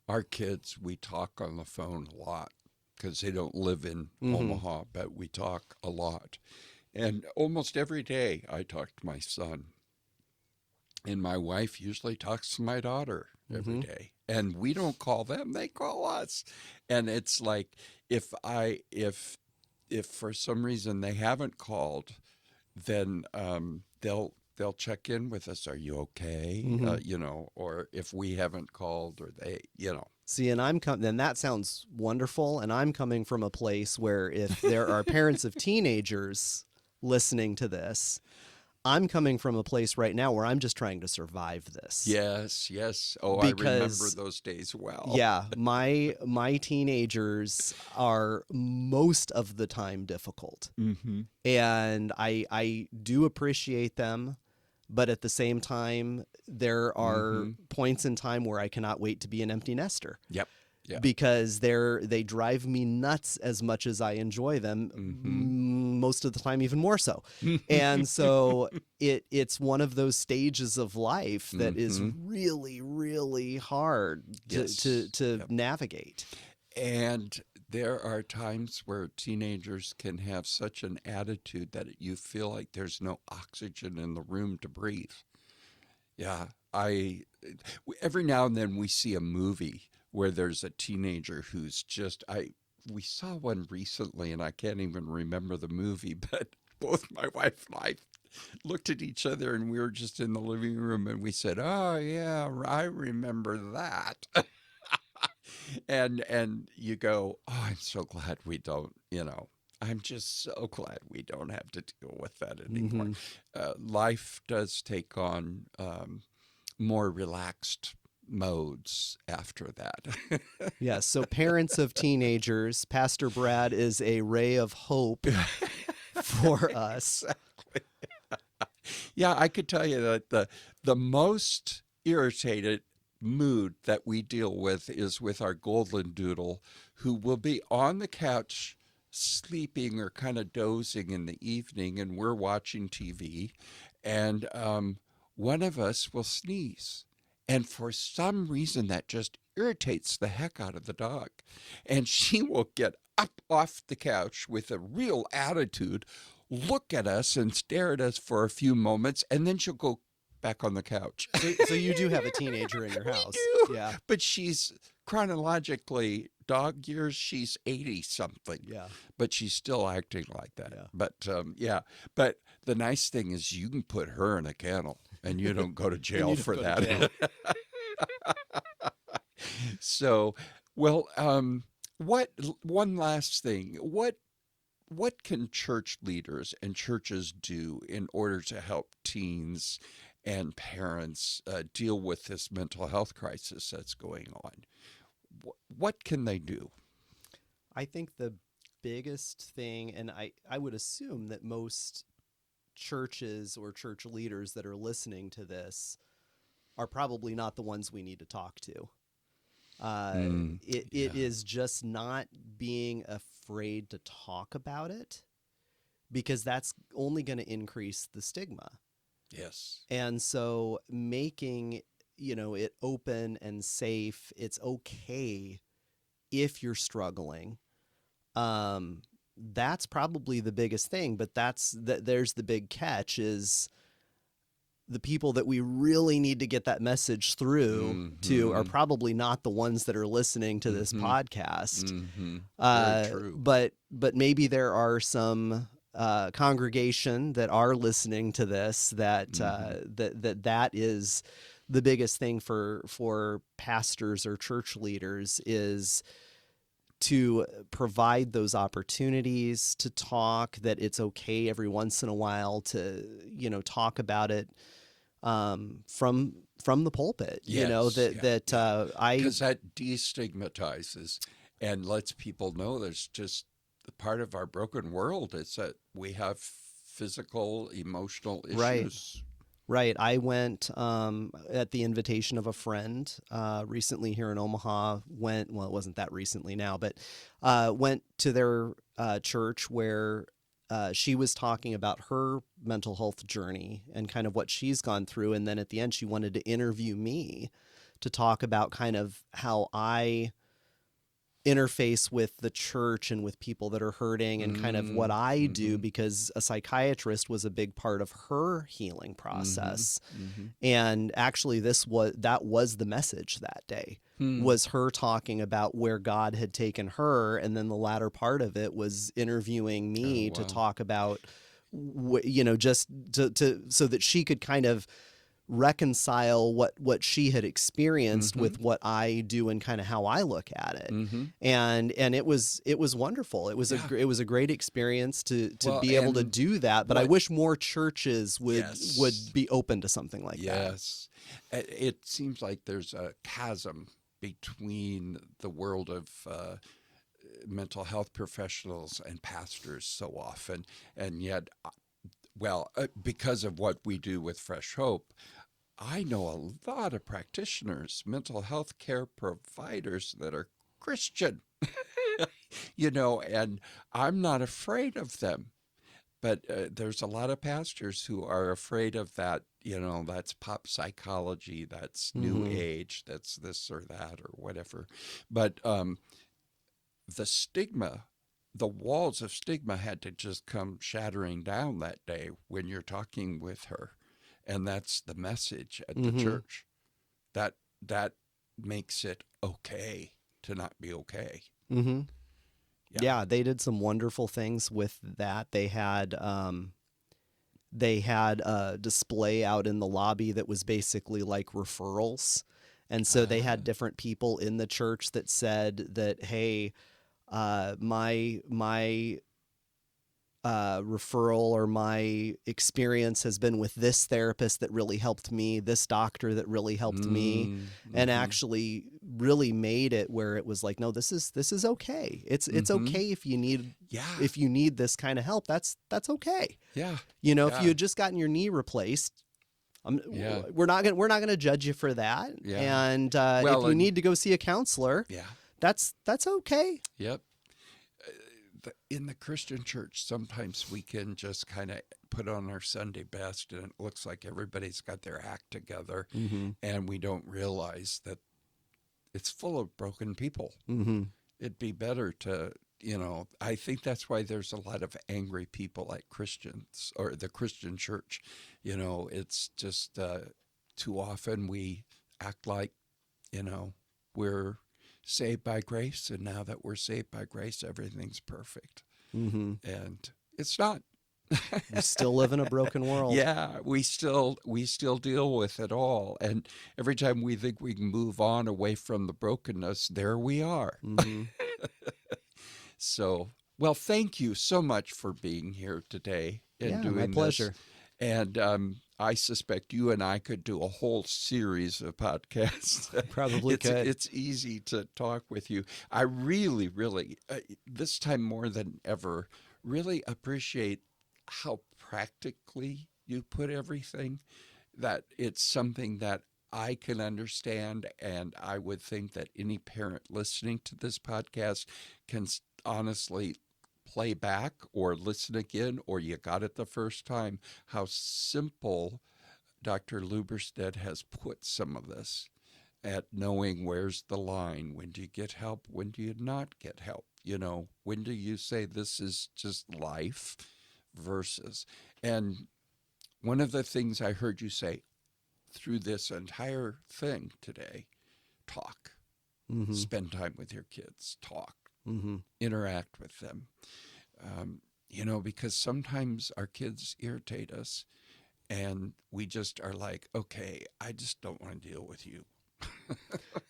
[SPEAKER 2] our kids, we talk on the phone a lot because they don't live in Omaha, but we talk a lot. And almost every day I talk to my son, and my wife usually talks to my daughter every day. And we don't call them, they call us. And it's like, if for some reason they haven't called, then they'll check in with us. Are you okay? Or if we haven't called, or they,
[SPEAKER 3] See, and then that sounds wonderful. And I'm coming from a place where if there are parents of teenagers listening to this, I'm coming from a place right now where I'm just trying to survive this.
[SPEAKER 2] Yes. Oh, I remember those days well.
[SPEAKER 3] Yeah, my teenagers are most of the time difficult, and I do appreciate them, but at the same time, there are points in time where I cannot wait to be an empty nester.
[SPEAKER 2] Yep. Yeah.
[SPEAKER 3] Because they drive me nuts as much as I enjoy them, most of the time even more so. And so it's one of those stages of life that is really, really hard to navigate.
[SPEAKER 2] And there are times where teenagers can have such an attitude that you feel like there's no oxygen in the room to breathe. Yeah, every now and then we see a movie where there's a teenager who's we saw one recently, and I can't even remember the movie, but both my wife and I looked at each other, and we were just in the living room, and we said, "Oh yeah, I remember that." and you go, "Oh, I'm so glad we don't, I'm just so glad we don't have to deal with that anymore." Life does take on more relaxed modes after that.
[SPEAKER 3] Yeah, so parents of teenagers, Pastor Brad is a ray of hope for us.
[SPEAKER 2] Exactly. Yeah, I could tell you that the most irritated mood that we deal with is with our golden doodle, who will be on the couch sleeping or kind of dozing in the evening, and we're watching TV, and one of us will sneeze. And for some reason, that just irritates the heck out of the dog. And she will get up off the couch with a real attitude, look at us and stare at us for a few moments, and then she'll go back on the couch.
[SPEAKER 3] So you do have a teenager in your house.
[SPEAKER 2] We do.
[SPEAKER 3] Yeah.
[SPEAKER 2] But she's chronologically, dog years, she's 80 something.
[SPEAKER 3] Yeah.
[SPEAKER 2] But she's still acting like that.
[SPEAKER 3] Yeah.
[SPEAKER 2] But but the nice thing is you can put her in a kennel and you don't go to jail for that. So, well, one last thing. What can church leaders and churches do in order to help teens and parents deal with this mental health crisis that's going on? What can they do?
[SPEAKER 3] I think the biggest thing, and I would assume that most churches or church leaders that are listening to this are probably not the ones we need to talk to. It is just not being afraid to talk about it, because that's only going to increase the stigma.
[SPEAKER 2] Yes. And
[SPEAKER 3] so making, it open and safe, it's okay if you're struggling. That's probably the biggest thing, but there's the big catch is the people that we really need to get that message through to are probably not the ones that are listening to this podcast.
[SPEAKER 2] Very true.
[SPEAKER 3] But maybe there are some congregation that are listening to this that is the biggest thing for pastors or church leaders is to provide those opportunities to talk, that it's okay every once in a while to, talk about it from the pulpit,
[SPEAKER 2] because
[SPEAKER 3] that
[SPEAKER 2] destigmatizes and lets people know there's just part of our broken world is that we have physical, emotional issues.
[SPEAKER 3] Right. I went at the invitation of a friend recently here in Omaha. It wasn't that recently now, but went to their church where she was talking about her mental health journey and kind of what she's gone through. And then at the end, she wanted to interview me to talk about kind of how I interface with the church and with people that are hurting and kind of what I do, because a psychiatrist was a big part of her healing process. And actually that was the message that day, was her talking about where God had taken her. And then the latter part of it was interviewing me to talk about, just so that she could kind of reconcile what she had experienced with what I do and kind of how I look at it. And it was wonderful. It was a great experience to be able to do that. But I wish more churches would be open to something like that.
[SPEAKER 2] Yes. It seems like there's a chasm between the world of mental health professionals and pastors so often. And yet, because of what we do with Fresh Hope, I know a lot of practitioners, mental health care providers that are Christian, and I'm not afraid of them. But there's a lot of pastors who are afraid of that, that's pop psychology, that's new age, that's this or that or whatever. But the stigma, the walls of stigma had to just come shattering down that day when you're talking with her. And that's the message at the church. That makes it okay to not be okay.
[SPEAKER 3] Yeah, they did some wonderful things with that. They had a display out in the lobby that was basically like referrals. And so they had different people in the church that said that, hey, my referral or my experience has been with this therapist that really helped me, this doctor that really helped me, and actually really made it where it was like, no, this is okay. It's okay if you need this kind of help. That's okay.
[SPEAKER 2] Yeah.
[SPEAKER 3] If you had just gotten your knee replaced, we're not gonna judge you for that.
[SPEAKER 2] Yeah.
[SPEAKER 3] And if you need to go see a counselor, that's okay.
[SPEAKER 2] Yep. in the Christian church, sometimes we can just kind of put on our Sunday best and it looks like everybody's got their act together, and we don't realize that it's full of broken people. It'd be better to, I think that's why there's a lot of angry people at Christians or the Christian church. It's just too often we act like, we're saved by grace, and now that we're saved by grace, everything's perfect. And it's not.
[SPEAKER 3] We still live in a broken world.
[SPEAKER 2] Yeah, we still deal with it all. And every time we think we can move on away from the brokenness, there we are. So, well, thank you so much for being here today and doing
[SPEAKER 3] my pleasure.
[SPEAKER 2] This. And I suspect you and I could do a whole series of podcasts.
[SPEAKER 3] Probably could.
[SPEAKER 2] It's easy to talk with you. I really, really, this time more than ever, really appreciate how practically you put everything, that it's something that I can understand, and I would think that any parent listening to this podcast can honestly play back or listen again, or you got it the first time, how simple Dr. Lubberstedt has put some of this at knowing where's the line. When do you get help? When do you not get help? When do you say this is just life versus? And one of the things I heard you say through this entire thing today, talk, spend time with your kids, talk, interact with them. Because sometimes our kids irritate us and we just are like, okay, I just don't want to deal with you.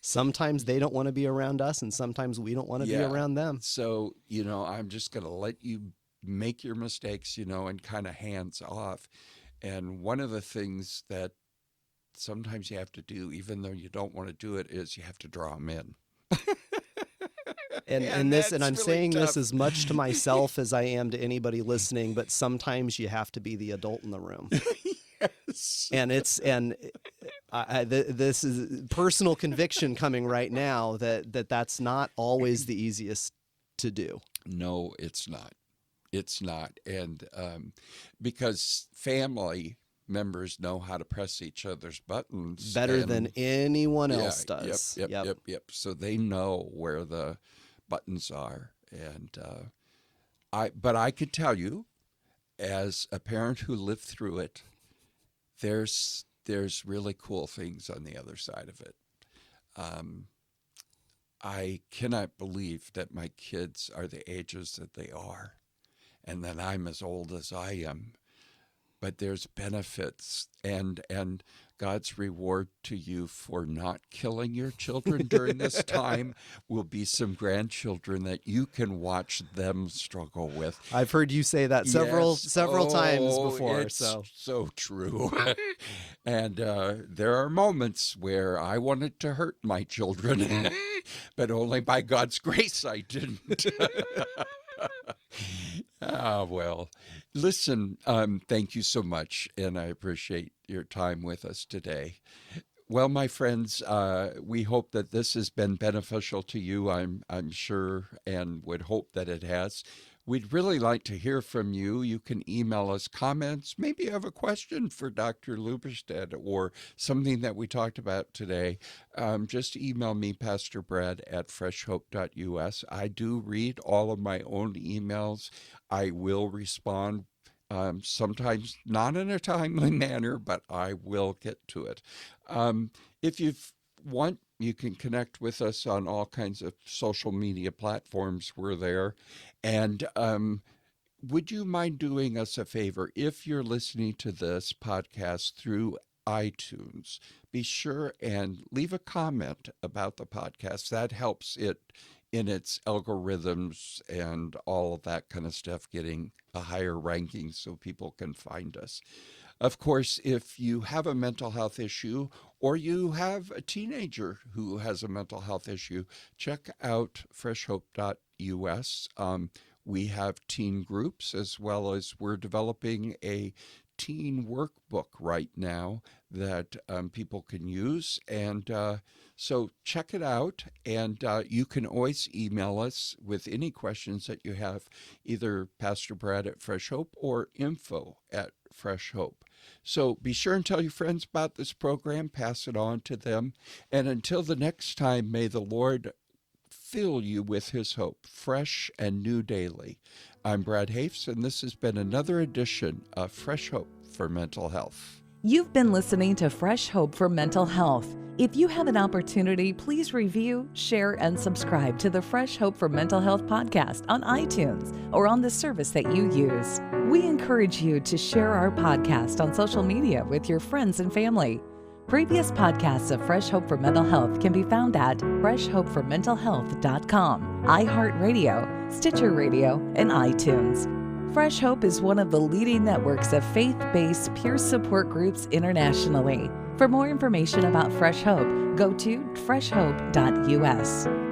[SPEAKER 3] Sometimes they don't want to be around us, and sometimes we don't want to be around them.
[SPEAKER 2] So, I'm just going to let you make your mistakes, and kind of hands off. And one of the things that sometimes you have to do, even though you don't want to do it, is you have to draw them in.
[SPEAKER 3] And I'm really saying tough. This as much to myself as I am to anybody listening, but sometimes you have to be the adult in the room. Yes. And this is personal conviction coming right now that's not always the easiest to do.
[SPEAKER 2] No, it's not. It's not. And because family members know how to press each other's buttons
[SPEAKER 3] better than anyone else does.
[SPEAKER 2] Yep. So they know where the buttons are. And but I could tell you, as a parent who lived through it, there's really cool things on the other side of it. I cannot believe that my kids are the ages that they are, and that I'm as old as I am. But there's benefits and God's reward to you for not killing your children during this time will be some grandchildren that you can watch them struggle with.
[SPEAKER 3] I've heard you say that several times before.
[SPEAKER 2] It's so true. And there are moments where I wanted to hurt my children, but only by God's grace I didn't. Well, listen, thank you so much, and I appreciate your time with us today. Well, my friends, we hope that this has been beneficial to you, I'm sure, and would hope that it has. We'd really like to hear from you. You can email us comments. Maybe you have a question for Dr. Lubberstedt or something that we talked about today. Just email me, Pastor Brad at freshhope.us. I do read all of my own emails. I will respond, sometimes not in a timely manner, but I will get to it. If you want, you can connect with us on all kinds of social media platforms. We're there. And would you mind doing us a favor? If you're listening to this podcast through iTunes, be sure and leave a comment about the podcast. That helps it in its algorithms and all of that kind of stuff, getting a higher ranking so people can find us. Of course, if you have a mental health issue or you have a teenager who has a mental health issue, check out freshhope.us. We have teen groups, as well as we're developing a teen workbook right now that people can use. And so check it out. And you can always email us with any questions that you have, either Pastor Brad at Fresh Hope or info at Fresh Hope. So be sure and tell your friends about this program, pass it on to them. And until the next time, may the Lord fill you with his hope, fresh and new daily. I'm Brad Hafes, and this has been another edition of Fresh Hope for Mental Health.
[SPEAKER 1] You've been listening to Fresh Hope for Mental Health. If you have an opportunity, please review, share, and subscribe to the Fresh Hope for Mental Health podcast on iTunes or on the service that you use. We encourage you to share our podcast on social media with your friends and family. Previous podcasts of Fresh Hope for Mental Health can be found at freshhopeformentalhealth.com, iHeartRadio, Stitcher Radio, and iTunes. Fresh Hope is one of the leading networks of faith-based peer support groups internationally. For more information about Fresh Hope, go to freshhope.us.